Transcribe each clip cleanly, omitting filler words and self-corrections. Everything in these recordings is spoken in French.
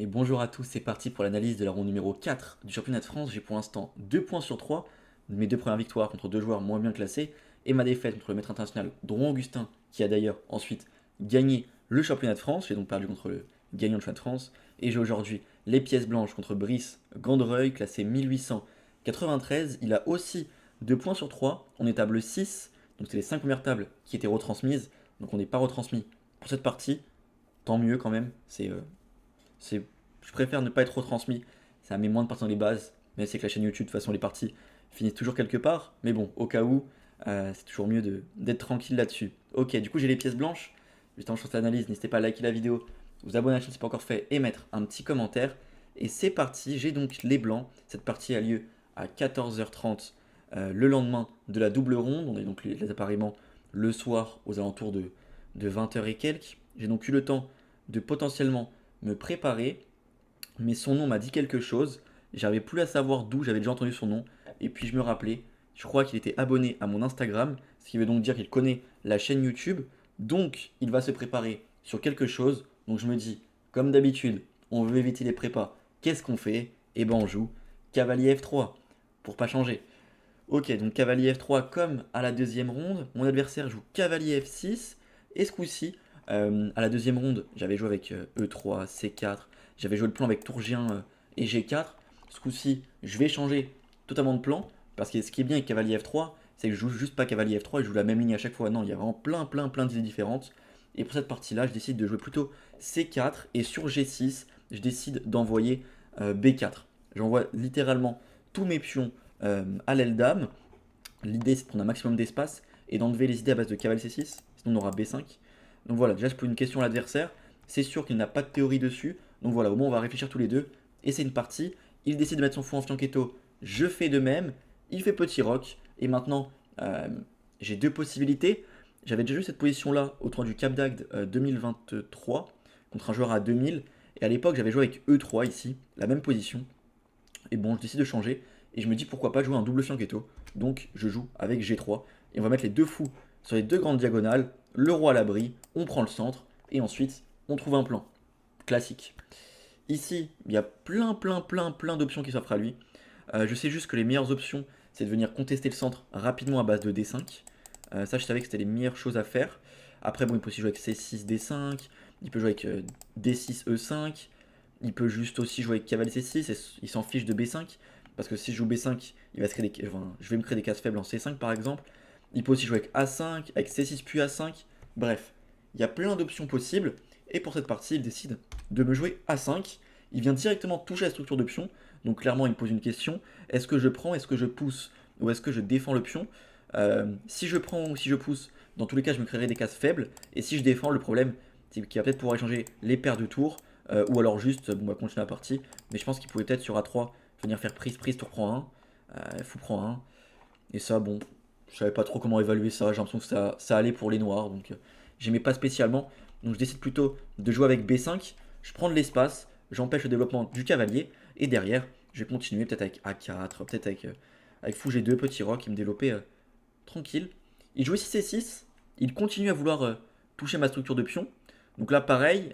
Et bonjour à tous, c'est parti pour l'analyse de la ronde numéro 4 du championnat de France. J'ai pour l'instant 2 points sur 3, mes deux premières victoires contre deux joueurs moins bien classés, et ma défaite contre le maître international Drouin Augustin, qui a d'ailleurs ensuite gagné le championnat de France. J'ai donc perdu contre le gagnant du championnat de France. Et j'ai aujourd'hui les pièces blanches contre Brice Gandreuil, classé 1893. Il a aussi 2 points sur 3, on est table 6, donc c'est les 5 premières tables qui étaient retransmises, donc on n'est pas retransmis pour cette partie, tant mieux quand même, c'est, je préfère ne pas être retransmis. Ça met moins de parties dans les bases. Mais c'est que la chaîne YouTube, de toute façon, les parties finissent toujours quelque part. Mais bon, au cas où, c'est toujours mieux d'être tranquille là-dessus. Ok, du coup, j'ai les pièces blanches. Juste avant que je fasse l'analyse, n'hésitez pas à liker la vidéo, vous abonner à la chaîne si ce n'est pas encore fait et mettre un petit commentaire. Et c'est parti, j'ai donc les blancs. Cette partie a lieu à 14h30 le lendemain de la double ronde. On est donc les appareillements le soir aux alentours de 20h et quelques. J'ai donc eu le temps de potentiellement me préparer, mais son nom m'a dit quelque chose. J'arrivais plus à savoir d'où j'avais déjà entendu son nom. Et puis je me rappelais, je crois qu'il était abonné à mon Instagram, ce qui veut donc dire qu'il connaît la chaîne YouTube. Donc il va se préparer sur quelque chose. Donc je me dis, comme d'habitude, on veut éviter les prépas. Qu'est-ce qu'on fait? Eh ben on joue cavalier F3 pour pas changer. Ok, donc cavalier F3 comme à la deuxième ronde. Mon adversaire joue cavalier F6. Et ce coup-ci, à la deuxième ronde, j'avais joué avec E3, C4. J'avais joué le plan avec tour G1 et G4. Ce coup-ci, je vais changer totalement de plan. Parce que ce qui est bien avec cavalier F3, c'est que je joue juste pas cavalier F3, je joue la même ligne à chaque fois. Non, il y a vraiment plein d'idées différentes. Et pour cette partie-là, je décide de jouer plutôt C4. Et sur G6, je décide d'envoyer B4. J'envoie littéralement tous mes pions à l'aile dame. L'idée, c'est de prendre un maximum d'espace et d'enlever les idées à base de cavalier C6. Sinon, on aura B5. Donc voilà, déjà, je pose une question à l'adversaire. C'est sûr qu'il n'a pas de théorie dessus. Donc voilà, au moins, on va réfléchir tous les deux. Et c'est une partie. Il décide de mettre son fou en fianchetto. Je fais de même. Il fait petit roc. Et maintenant, j'ai deux possibilités. J'avais déjà eu cette position-là au tournoi du Cap d'Agde 2023 contre un joueur à 2000. Et à l'époque, j'avais joué avec E3 ici, la même position. Et bon, je décide de changer. Et je me dis pourquoi pas jouer un double fianchetto. Donc je joue avec G3. Et on va mettre les deux fous sur les deux grandes diagonales. Le roi à l'abri. On prend le centre. Et ensuite, on trouve un plan. Classique. Ici, il y a plein d'options qui s'offrent à lui. Je sais juste que les meilleures options, c'est de venir contester le centre rapidement à base de D5. Ça, je savais que c'était les meilleures choses à faire. Après, bon, il peut aussi jouer avec C6, D5. Il peut jouer avec D6, E5. Il peut juste aussi jouer avec cavalier C6 et il s'en fiche de B5. Parce que si je joue B5, il va se créer je vais me créer des cases faibles en C5 par exemple. Il peut aussi jouer avec A5, avec C6 puis A5. Bref, il y a plein d'options possibles. Et pour cette partie, il décide de me jouer A5. Il vient directement toucher la structure de pion. Donc clairement, il me pose une question. Est-ce que je prends, est-ce que je pousse ou est-ce que je défends le pion? Si je prends ou si je pousse, dans tous les cas, je me créerai des cases faibles. Et si je défends, le problème, c'est qu'il va peut-être pouvoir échanger les paires de tours. Ou alors juste, bon, on va continuer la partie. Mais je pense qu'il pouvait peut-être sur A3 venir faire prise, tour prend 1. Fou prend 1. Et ça, bon, je savais pas trop comment évaluer ça. J'ai l'impression que ça allait pour les noirs. Donc j'aimais pas spécialement. Donc je décide plutôt de jouer avec B5. Je prends de l'espace. J'empêche le développement du cavalier. Et derrière, je vais continuer peut-être avec A4. Peut-être avec fou G2, petit roc. Qui me développait tranquille. Il joue 6 et 6. Il continue à vouloir toucher ma structure de pion. Donc là, pareil,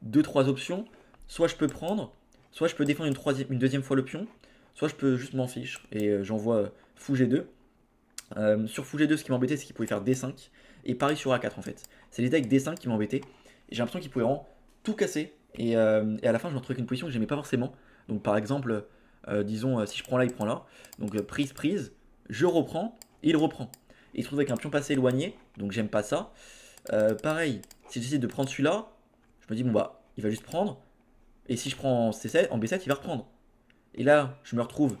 deux, trois options. Soit je peux prendre, soit je peux défendre une deuxième fois le pion, soit je peux juste m'en fiche et j'envoie fou G2. Sur fou G2, ce qui m'embêtait, c'est qu'il pouvait faire D5. Et pareil sur A4 en fait. C'est l'idée avec D5 qui m'embêtait. Et j'ai l'impression qu'il pouvait vraiment tout casser. Et à la fin, je me retrouvais avec une position que j'aimais pas forcément. Donc par exemple, disons, si je prends là, il prend là. Donc prise, je reprends, et il reprend. Et il se trouve avec un pion passé éloigné, donc j'aime pas ça. Pareil, si j'essaie de prendre celui-là, je me dis, bon bah, il va juste prendre. Et si je prends en C7, en B7, il va reprendre. Et là, je me retrouve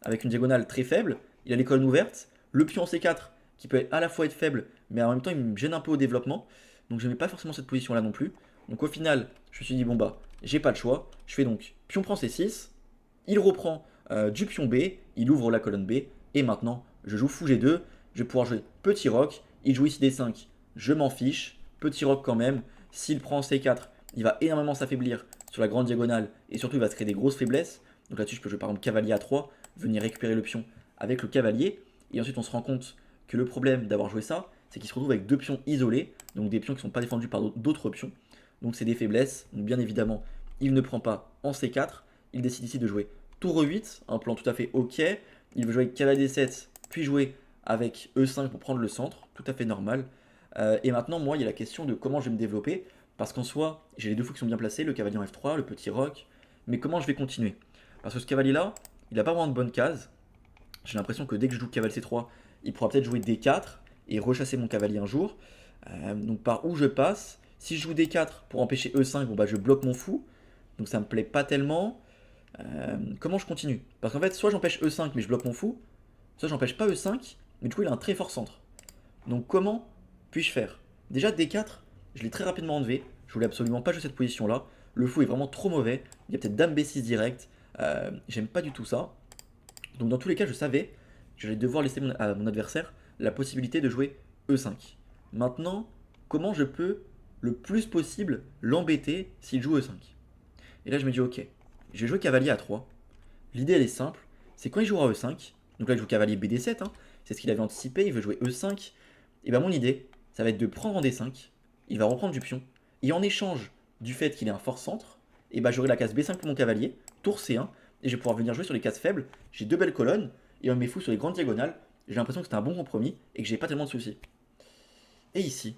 avec une diagonale très faible. Il a les colonnes ouvertes. Le pion C4, qui peut à la fois être faible, mais en même temps, il me gêne un peu au développement. Donc je n'aimais pas forcément cette position-là non plus. Donc au final, je me suis dit, bon bah, j'ai pas le choix. Je fais donc pion prend C6. Il reprend du pion B. Il ouvre la colonne B. Et maintenant, je joue fou G2. Je vais pouvoir jouer petit roc. Il joue ici D5. Je m'en fiche. Petit roc quand même. S'il prend C4, il va énormément s'affaiblir sur la grande diagonale. Et surtout, il va se créer des grosses faiblesses. Donc là-dessus, je peux jouer par exemple cavalier A3. Venir récupérer le pion avec le cavalier. Et ensuite, on se rend compte que le problème d'avoir joué ça, c'est qu'il se retrouve avec deux pions isolés. Donc des pions qui ne sont pas défendus par d'autres pions. Donc c'est des faiblesses. Donc bien évidemment, il ne prend pas en C4, il décide ici de jouer tour E8, un plan tout à fait ok, il veut jouer avec cavalier D7, puis jouer avec E5 pour prendre le centre, tout à fait normal. Et maintenant, moi, il y a la question de comment je vais me développer, parce qu'en soi, j'ai les deux fous qui sont bien placés, le cavalier en F3, le petit roc, mais comment je vais continuer? Parce que ce cavalier-là, il n'a pas vraiment de bonne case. J'ai l'impression que dès que je joue cavalier C3, il pourra peut-être jouer D4 et rechasser mon cavalier un jour. Donc par où je passe? Si je joue D4 pour empêcher E5, bon bah je bloque mon fou, donc ça me plaît pas tellement. Comment je continue? Parce qu'en fait, soit j'empêche E5 mais je bloque mon fou, soit j'empêche pas E5, mais du coup il a un très fort centre. Donc comment puis-je faire? Déjà D4, je l'ai très rapidement enlevé, je voulais absolument pas jouer cette position-là. Le fou est vraiment trop mauvais, il y a peut-être Dame B6 direct, j'aime pas du tout ça. Donc dans tous les cas, je savais que j'allais devoir laisser à mon adversaire la possibilité de jouer E5. Maintenant, comment je peux le plus possible l'embêter s'il joue E5? Et là, je me dis, ok, je vais jouer cavalier à 3. L'idée, elle est simple, c'est quand il jouera E5, donc là, il joue cavalier BD7, hein, c'est ce qu'il avait anticipé, il veut jouer E5. Et bien mon idée, ça va être de prendre en D5, il va reprendre du pion, et en échange du fait qu'il ait un fort centre, et ben j'aurai la case B5 pour mon cavalier, tour C1, et je vais pouvoir venir jouer sur les cases faibles. J'ai deux belles colonnes, et on met fou sur les grandes diagonales. J'ai l'impression que c'était un bon compromis, et que j'ai pas tellement de soucis. Et ici,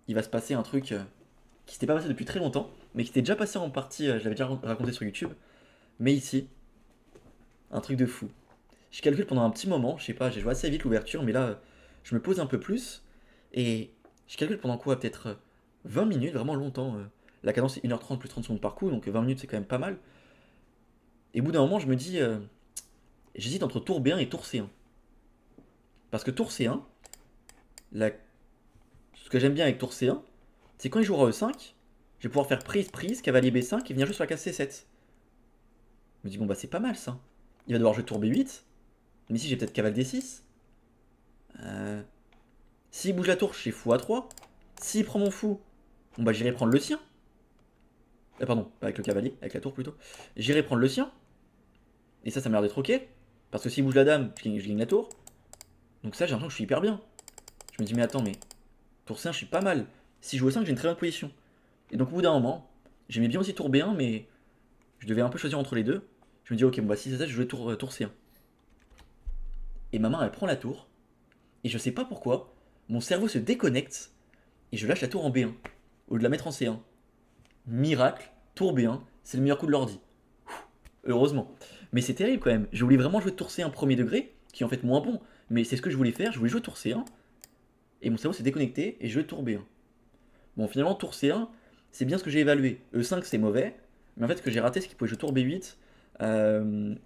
il va se passer un truc qui s'était pas passé depuis très longtemps, mais qui s'était déjà passé en partie, je l'avais déjà raconté sur YouTube. Mais ici, un truc de fou. Je calcule pendant un petit moment, je sais pas, j'ai joué assez vite l'ouverture, mais là, je me pose un peu plus, et je calcule pendant quoi? Peut-être 20 minutes, vraiment longtemps. La cadence c'est 1h30 plus 30 secondes par coup, donc 20 minutes c'est quand même pas mal. Et au bout d'un moment, je me dis, j'hésite entre tour B1 et tour C1. Parce que tour C1, la- ce que j'aime bien avec tour C1, c'est quand il jouera E5, je vais pouvoir faire prise, prise, cavalier B5 et venir jouer sur la case C7. Je me dis, bon bah c'est pas mal ça. Il va devoir jouer tour B8, mais ici j'ai peut-être cavalier D6. Euh, S'il bouge la tour, je fais fou A3. S'il prend mon fou, bon bah j'irai prendre le sien. Pardon, pas avec le cavalier, avec la tour plutôt. J'irai prendre le sien. Et ça m'a l'air d'être ok. Parce que s'il bouge la dame, je gagne la tour. Donc ça, j'ai l'impression que je suis hyper bien. Je me dis, mais attends, mais tour C1, je suis pas mal. Si je joue au 5, j'ai une très bonne position. Et donc au bout d'un moment, j'aimais bien aussi tour B1, mais je devais un peu choisir entre les deux. Je me dis, ok, bon bah si c'est ça, je vais jouer tour C1. Et ma main, elle prend la tour. Et je sais pas pourquoi, mon cerveau se déconnecte. Et je lâche la tour en B1. Au lieu de la mettre en C1. Miracle, tour B1, c'est le meilleur coup de l'ordi. Heureusement. Mais c'est terrible quand même. Je voulais vraiment jouer tour C1 premier degré, qui est en fait moins bon. Mais c'est ce que je voulais faire, je voulais jouer tour C1. Et mon cerveau s'est déconnecté et je jouais tour B1. Bon, finalement, tour C1, c'est bien ce que j'ai évalué. E5, c'est mauvais. Mais en fait, ce que j'ai raté, c'est qu'il pouvait jouer tour B8.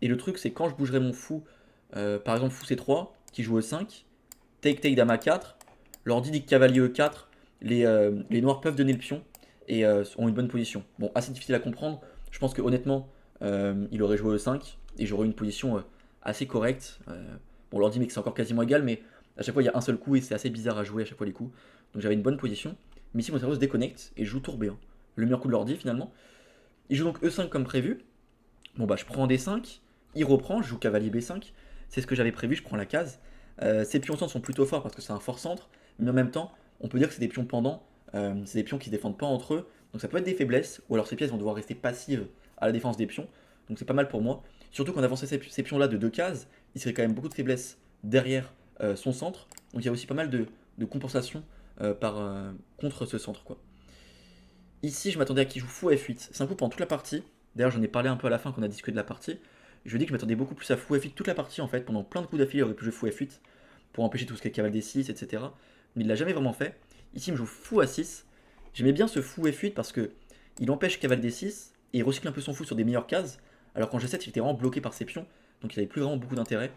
Et le truc, c'est quand je bougerais mon fou, par exemple fou C3, qui joue E5, take take dame A4, l'ordi dit que cavalier E4, les noirs peuvent donner le pion et ont une bonne position. Bon, assez difficile à comprendre. Je pense que honnêtement, il aurait joué E5 et j'aurais une position assez correcte. Bon, l'ordi dit que c'est encore quasiment égal, mais à chaque fois il y a un seul coup et c'est assez bizarre à jouer à chaque fois les coups. Donc j'avais une bonne position. Mais ici mon cerveau se déconnecte et je joue tour B1. Le meilleur coup de l'ordi finalement. Il joue donc E5 comme prévu. Bon bah je prends D5, il reprend, je joue cavalier B5. C'est ce que j'avais prévu, je prends la case. Ces pions centres sont plutôt forts parce que c'est un fort centre, mais en même temps, on peut dire que c'est des pions pendants, c'est des pions qui se défendent pas entre eux, donc ça peut être des faiblesses, ou alors ces pièces vont devoir rester passives à la défense des pions, donc c'est pas mal pour moi. Surtout qu'en avançant ces pions-là de deux cases, il serait quand même beaucoup de faiblesses derrière son centre, donc il y a aussi pas mal de compensation contre ce centre, quoi. Ici, je m'attendais à qu'il joue fou F8, c'est un coup pendant toute la partie, d'ailleurs j'en ai parlé un peu à la fin quand on a discuté de la partie, je dis que je m'attendais beaucoup plus à fou F8 toute la partie en fait, pendant plein de coups d'affilée il aurait pu jouer fou F8 pour empêcher tout ce qui est cavalier D6, etc. Mais il l'a jamais vraiment fait. Ici il me joue fou A6. J'aimais bien ce fou F8 parce que il empêche cavalier D6 et il recycle un peu son fou sur des meilleures cases, alors qu'en G7 il était vraiment bloqué par ses pions, donc il avait plus vraiment beaucoup d'intérêt.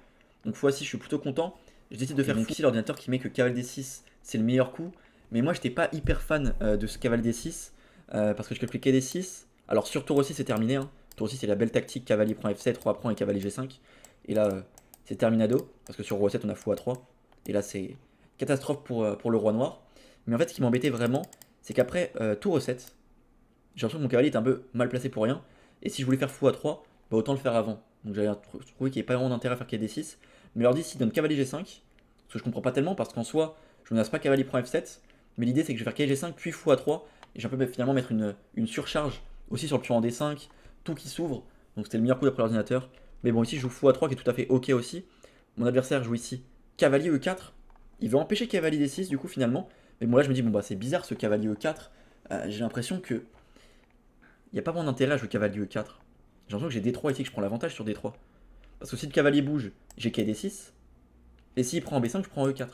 Donc fou A6 je suis plutôt content. J'ai décidé de faire fou ici l'ordinateur qui met que cavalier D6 c'est le meilleur coup, mais moi j'étais pas hyper fan de ce cavalier D6 parce que je calculais D6. Alors sur tour aussi c'est terminé, hein. Tour aussi c'est la belle tactique, cavalier prend F7, roi prend et cavalier G5. Et là c'est terminado, parce que sur roi 7 on a fou A3. Et là c'est catastrophe pour le roi noir. Mais en fait ce qui m'embêtait vraiment, c'est qu'après tour E7, j'ai l'impression que mon cavalier est un peu mal placé pour rien. Et si je voulais faire fou A3, bah autant le faire avant. Donc j'avais trouvé qu'il n'y avait pas vraiment d'intérêt à faire KD6. Mais leur dit s'il donne cavalier G5, ce que je comprends pas tellement parce qu'en soi, je ne menace pas cavalier prend F7. Mais l'idée c'est que je vais faire cavalier G5 puis fou A3. Et j'ai un peu finalement mettre une surcharge Aussi sur le pion en D5, tout qui s'ouvre. Donc c'était le meilleur coup d'après l'ordinateur. Mais bon, ici je joue fou A3 qui est tout à fait ok aussi. Mon adversaire joue ici cavalier E4. Il veut empêcher cavalier D6 du coup finalement. Mais bon là je me dis, bon bah c'est bizarre ce cavalier E4. J'ai l'impression que il n'y a pas vraiment d'intérêt à jouer cavalier E4. J'ai l'impression que j'ai D3 ici, que je prends l'avantage sur D3. Parce que si le cavalier bouge, j'ai quai D6. Et s'il prend en B5, je prends E4.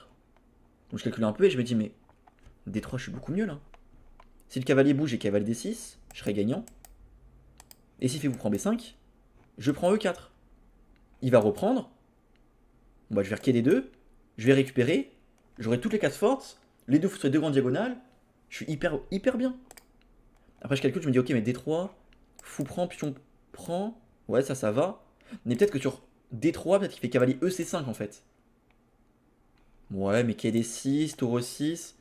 Donc je calcule un peu et je me dis, mais D3 je suis beaucoup mieux là. Si le cavalier bouge et cavalier D6, je serai gagnant. Et s'il fait vous prend B5, je prends E4. Il va reprendre. Bon bah je vais requai D2. Je vais récupérer. J'aurai toutes les cases fortes. Les deux seraient deux grandes diagonales. Je suis hyper bien. Après je calcule, je me dis ok mais D3, fou prend, pion prend. Ouais ça va. Mais peut-être que sur D3, peut-être qu'il fait cavalier EC5 en fait. Ouais mais quai D6, tour E6.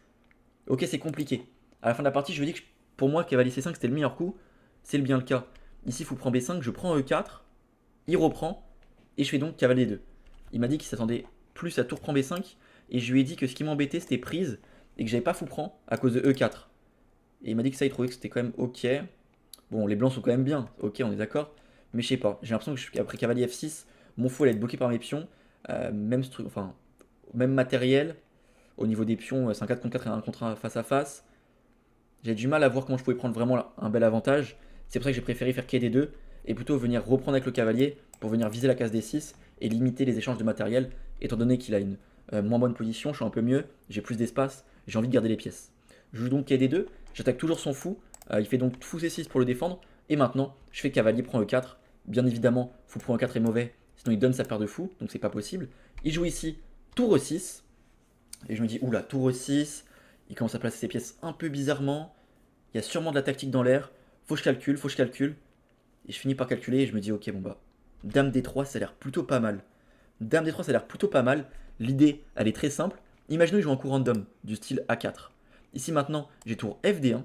Ok c'est compliqué. À la fin de la partie je me dis que pour moi cavalier C5 c'était le meilleur coup. C'est bien le cas. Ici fou prend B5, je prends E4. Il reprend. Et je fais donc cavalier 2. Il m'a dit qu'il s'attendait plus à tour prend B5. Et je lui ai dit que ce qui m'embêtait c'était prise. Et que j'avais pas fou prend à cause de E4. Et il m'a dit que ça il trouvait que c'était quand même ok. Bon les blancs sont quand même bien. Ok on est d'accord. Mais je sais pas. J'ai l'impression que après cavalier F6, mon fou allait être bloqué par mes pions. Même matériel. Au niveau des pions, c'est un 4 contre 4 et un contre 1 face à face. J'ai du mal à voir comment je pouvais prendre vraiment un bel avantage. C'est pour ça que j'ai préféré faire quai D2 et plutôt venir reprendre avec le cavalier pour venir viser la case D6 et limiter les échanges de matériel, étant donné qu'il a une moins bonne position, je suis un peu mieux, j'ai plus d'espace, j'ai envie de garder les pièces. Je joue donc quai D2, j'attaque toujours son fou, il fait donc fou C6 pour le défendre, et maintenant je fais cavalier prend E4. Bien évidemment, fou prend E4 est mauvais, sinon il donne sa paire de fous, donc c'est pas possible. Il joue ici tour E6, et je me dis oula, tour E6, il commence à placer ses pièces un peu bizarrement. Il y a sûrement de la tactique dans l'air. Faut que je calcule. Et je finis par calculer et je me dis, ok, bon bah, Dame D3, ça a l'air plutôt pas mal. Dame D3, ça a l'air plutôt pas mal. L'idée, elle est très simple. Imaginons que je joue en coup random, du style A4. Ici maintenant, j'ai tour FD1.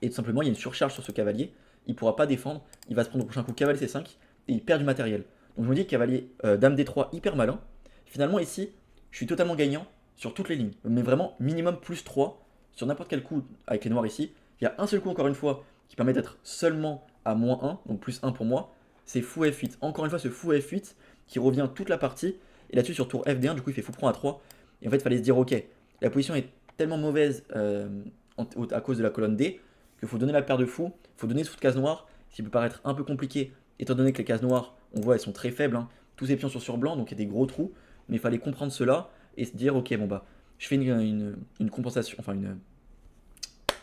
Et tout simplement, il y a une surcharge sur ce cavalier. Il ne pourra pas défendre. Il va se prendre au prochain coup cavalier C5. Et il perd du matériel. Donc je me dis, cavalier Dame D3, hyper malin. Finalement, ici, je suis totalement gagnant sur toutes les lignes. Mais vraiment, minimum plus 3 sur n'importe quel coup avec les noirs ici. Il y a un seul coup, encore une fois, qui permet d'être seulement à -1, donc plus 1 pour moi. C'est fou F8. Encore une fois, ce fou F8 qui revient toute la partie. Et là-dessus, sur tour FD1, du coup, il fait fou prend à 3. Et en fait, il fallait se dire, ok, la position est tellement mauvaise à cause de la colonne D qu'il faut donner la paire de fous, il faut donner sous de case noire, ce qui peut paraître un peu compliqué, étant donné que les cases noires, on voit, elles sont très faibles. Hein. Tous ces pions sont sur blanc, donc il y a des gros trous. Mais il fallait comprendre cela et se dire, ok, bon bah, je fais une compensation,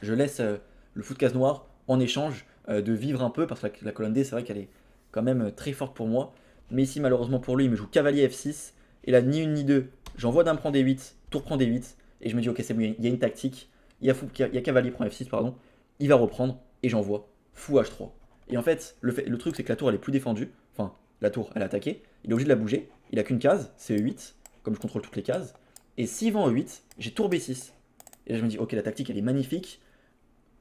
je laisse le fou de case noire en échange de vivre un peu, parce que la colonne D, c'est vrai qu'elle est quand même très forte pour moi. Mais ici, malheureusement pour lui, il me joue cavalier F6, et là, ni une ni deux, j'envoie dame prend D8, tour prend D8, et je me dis, ok, c'est bon, il y a une tactique, il y a cavalier prend F6, pardon, il va reprendre, et j'envoie fou H3. Et en fait, le truc, c'est que la tour, elle est plus défendue, enfin, la tour, elle est attaquée, il est obligé de la bouger, il a qu'une case, c'est E8, comme je contrôle toutes les cases, et s'il va en E8, j'ai tour B6. Et là, je me dis, ok, la tactique, elle est magnifique,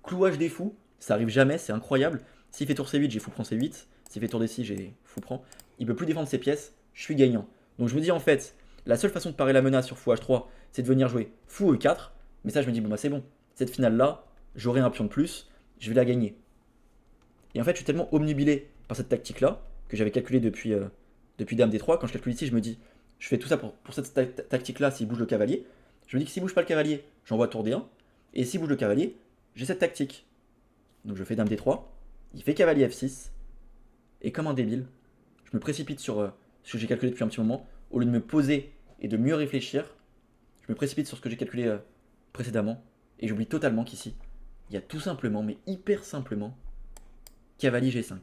clouage des fous, ça arrive jamais, c'est incroyable. S'il fait tour C8, j'ai fou prend C8. S'il fait tour D6, j'ai fou prend. Il peut plus défendre ses pièces, je suis gagnant. Donc je me dis en fait, la seule façon de parer la menace sur fou H3, c'est de venir jouer fou E4. Mais ça, je me dis, bon bah c'est bon, cette finale-là, j'aurai un pion de plus, je vais la gagner. Et en fait, je suis tellement omnibilé par cette tactique-là, que j'avais calculé depuis Dame D3. Quand je calcule ici, je me dis, je fais tout ça pour cette tactique-là s'il bouge le cavalier. Je me dis que s'il bouge pas le cavalier, j'envoie tour D1. Et s'il bouge le cavalier, j'ai cette tactique. Donc je fais Dame D3, il fait cavalier F6, et comme un débile, je me précipite sur ce que j'ai calculé depuis un petit moment, au lieu de me poser et de mieux réfléchir, je me précipite sur ce que j'ai calculé précédemment, et j'oublie totalement qu'ici, il y a tout simplement, mais hyper simplement, cavalier G5.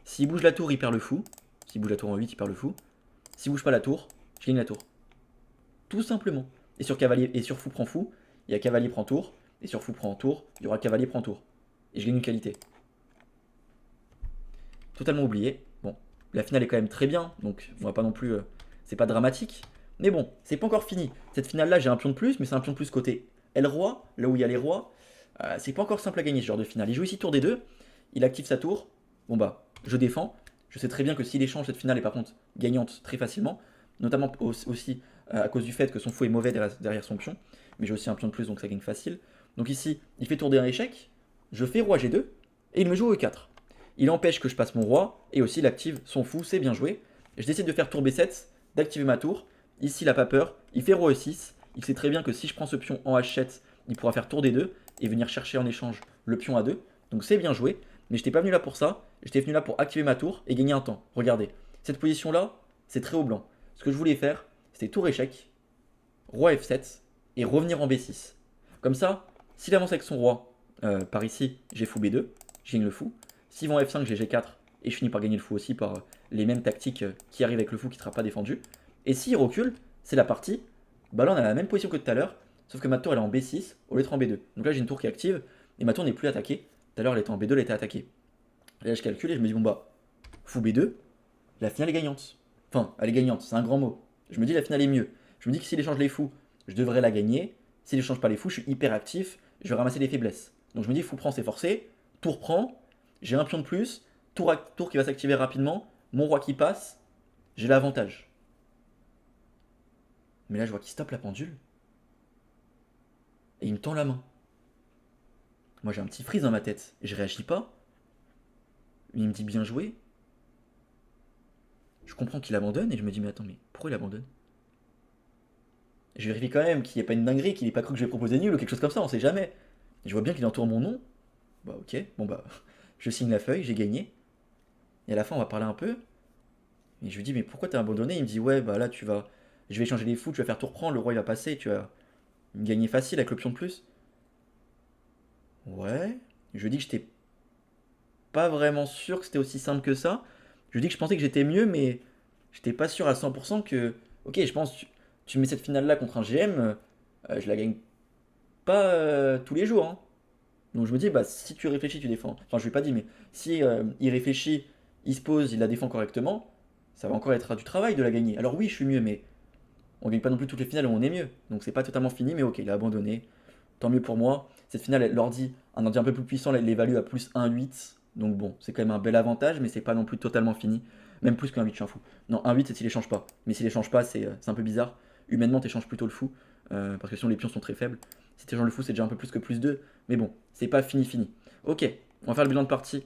S'il bouge la tour, il perd le fou. S'il bouge la tour en 8, il perd le fou. S'il bouge pas la tour, je gagne la tour. Tout simplement. Et sur cavalier et sur fou prend fou, il y a cavalier prend tour. Et sur fou prend tour, il y aura cavalier prend tour. Et je gagne une qualité. Totalement oublié. Bon, la finale est quand même très bien, donc on va pas non plus. C'est pas dramatique. Mais bon, c'est pas encore fini. Cette finale-là, j'ai un pion de plus, mais c'est un pion de plus côté L-Roi, là où il y a les rois. C'est pas encore simple à gagner ce genre de finale. Il joue ici tour D2, il active sa tour. Bon bah, je défends. Je sais très bien que s'il échange, cette finale est par contre gagnante très facilement. Notamment aussi à cause du fait que son fou est mauvais derrière son pion. Mais j'ai aussi un pion de plus, donc ça gagne facile. Donc ici, il fait tour D1 échec. je fais roi G2, et il me joue E4. Il empêche que je passe mon roi, et aussi il active son fou, c'est bien joué. Je décide de faire tour B7, d'activer ma tour. Ici, il n'a pas peur, il fait roi E6. Il sait très bien que si je prends ce pion en H7, il pourra faire tour D2 et venir chercher en échange le pion A2. Donc c'est bien joué, mais je n'étais pas venu là pour ça. J'étais venu là pour activer ma tour et gagner un temps. Regardez, cette position-là, c'est très haut blanc. Ce que je voulais faire, c'était tour échec, roi F7 et revenir en B6. Comme ça, s'il avance avec son roi par ici, j'ai fou B2, je gagne le fou. S'il va en F5, j'ai G4 et je finis par gagner le fou aussi par les mêmes tactiques qui arrivent avec le fou qui ne sera pas défendu. Et s'il recule, c'est la partie. Bah là, on a la même position que tout à l'heure, sauf que ma tour elle est en B6 au lieu d'être en B2. Donc là, j'ai une tour qui est active et ma tour n'est plus attaquée. Tout à l'heure, elle était en B2, elle était attaquée. Et là, je calcule et je me dis, bon bah, fou B2, la finale est gagnante. Enfin, elle est gagnante, c'est un grand mot. Je me dis, la finale est mieux. Je me dis que s'il échange les fous, je devrais la gagner. S'il échange pas les fous, je suis hyper actif, je vais ramasser des faiblesses. Donc je me dis, fou prend, c'est forcé, tour prend, j'ai un pion de plus, tour qui va s'activer rapidement, mon roi qui passe, j'ai l'avantage. Mais là, je vois qu'il stoppe la pendule. Et il me tend la main. Moi, j'ai un petit freeze dans ma tête. Et je réagis pas. Il me dit bien joué. Je comprends qu'il abandonne et je me dis, mais attends, mais pourquoi il abandonne? Je vérifie quand même qu'il n'y ait pas une dinguerie, qu'il n'ait pas cru que je vais proposer nul ou quelque chose comme ça, on sait jamais. Et je vois bien qu'il entoure mon nom. Bah, ok, bon bah, je signe la feuille, j'ai gagné. Et à la fin, on va parler un peu. Et je lui dis, mais pourquoi t'as abandonné? Il me dit, ouais, bah là, je vais échanger les fous, tu vas faire tout reprendre, le roi il va passer, tu vas gagner facile avec le pion de plus. Ouais. Je lui dis que j'étais pas vraiment sûr que c'était aussi simple que ça. Je lui dis que je pensais que j'étais mieux, mais j'étais pas sûr à 100% que. Ok, je pense que tu mets cette finale-là contre un GM, je la gagne pas tous les jours, hein. Donc je me dis, bah si tu réfléchis, tu défends. Enfin, je lui ai pas dit, mais si il réfléchit, il se pose, il la défend correctement, ça va encore être du travail de la gagner. Alors oui, je suis mieux, mais on gagne pas non plus toutes les finales où on est mieux. Donc c'est pas totalement fini, mais ok, il a abandonné. Tant mieux pour moi. Cette finale, l'ordi, un ordi un peu plus puissant, l'évalue à plus 1,8. Donc bon, c'est quand même un bel avantage, mais c'est pas non plus totalement fini. Même plus qu'un 8, je suis un fou. Non, un 8, c'est s'il échange pas. Mais s'il échange pas, c'est un peu bizarre. Humainement, t'échanges plutôt le fou. Parce que sinon, les pions sont très faibles. Si t'échanges le fou, c'est déjà un peu plus que plus 2. Mais bon, c'est pas fini, fini. Ok, on va faire le bilan de partie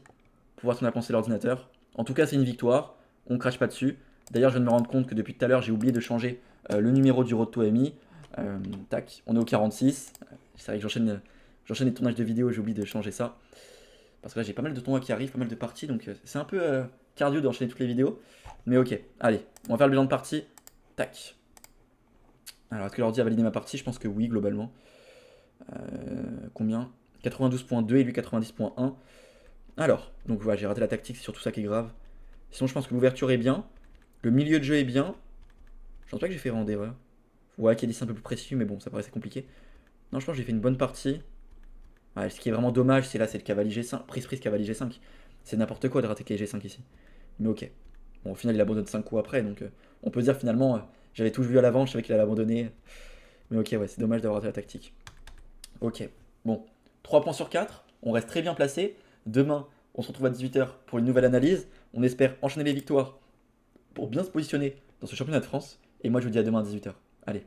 pour voir ce qu'on a pensé l'ordinateur. En tout cas, c'est une victoire. On crache pas dessus. D'ailleurs, je viens de me rendre compte que depuis tout à l'heure, j'ai oublié de changer le numéro du Road to MI. Tac, on est au 46. C'est vrai que j'enchaîne les tournages de vidéos, j'ai oublié de changer ça. Parce que là, j'ai pas mal de tournois qui arrivent, pas mal de parties, donc c'est un peu cardio d'enchaîner toutes les vidéos. Mais ok, allez, on va faire le bilan de partie. Tac. Alors, est-ce que l'ordi a validé ma partie? Je pense que oui, globalement. Combien? 92.2 et lui 90.1. Alors, donc voilà, j'ai raté la tactique, c'est surtout ça qui est grave. Sinon, je pense que l'ouverture est bien. Le milieu de jeu est bien. Je pense pas que j'ai fait vraiment d'erreur. Ouais, qui est dit c'est un peu plus précis, mais bon, ça paraissait compliqué. Non, je pense que j'ai fait une bonne partie. Ouais, ce qui est vraiment dommage, c'est là, c'est le cavalier G5. Prise cavalier G5. C'est n'importe quoi de rater les G5 ici. Mais ok. Bon, au final, il abandonne 5 coups après, donc on peut dire finalement, j'avais tout vu à l'avant, je savais qu'il allait abandonner. Mais ok, ouais, c'est dommage d'avoir raté la tactique. Ok, bon. 3 points sur 4, on reste très bien placé. Demain, on se retrouve à 18h pour une nouvelle analyse. On espère enchaîner les victoires pour bien se positionner dans ce championnat de France. Et moi, je vous dis à demain à 18h. Allez.